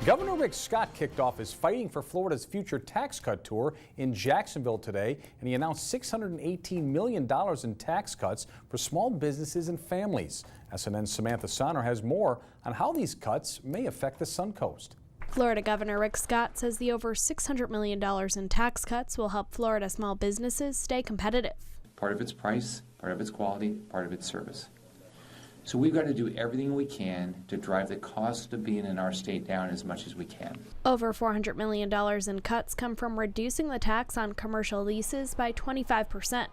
Governor Rick Scott kicked off his Fighting for Florida's Future tax cut tour in Jacksonville today, and he announced $618 million in tax cuts for small businesses and families. SNN's Samantha Sonner has more on how these cuts may affect the Suncoast. Florida Governor Rick Scott says the over $600 million in tax cuts will help Florida small businesses stay competitive. Part of its price, part of its quality, part of its service. So we've got to do everything we can to drive the cost of being in our state down as much as we can. Over $400 million in cuts come from reducing the tax on commercial leases by 25%.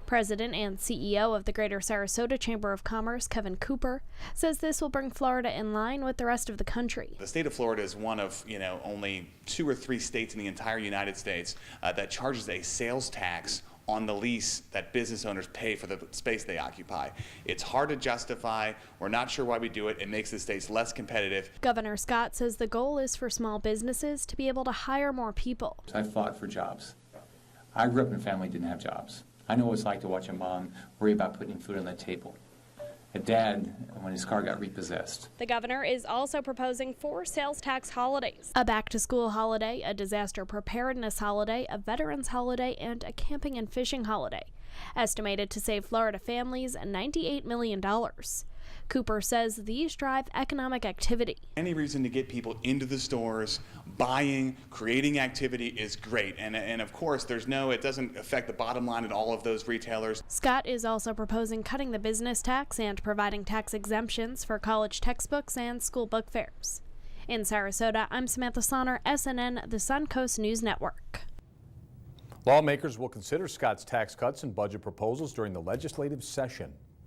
President and CEO of the Greater Sarasota Chamber of Commerce, Kevin Cooper, says this will bring Florida in line with the rest of the country. The state of Florida is one of, only 2 or 3 states in the entire United States that charges a sales tax on the lease that business owners pay for the space they occupy. It's hard to justify. We're not sure why we do it. It makes the states less competitive. Governor Scott says the goal is for small businesses to be able to hire more people. I fought for jobs. I grew up in a family that didn't have jobs. I know what it's like to watch a mom worry about putting food on the table. A dad, when his car got repossessed. The governor is also proposing 4 sales tax holidays: a back-to-school holiday, a disaster preparedness holiday, a veterans holiday, and a camping and fishing holiday, estimated to save Florida families $98 million. Cooper says these drive economic activity. Any reason to get people into the stores, buying, creating activity is great. And of course, it doesn't affect the bottom line at all of those retailers. Scott is also proposing cutting the business tax and providing tax exemptions for college textbooks and school book fairs. In Sarasota, I'm Samantha Sonner, SNN, the Suncoast News Network. Lawmakers will consider Scott's tax cuts and budget proposals during the legislative session.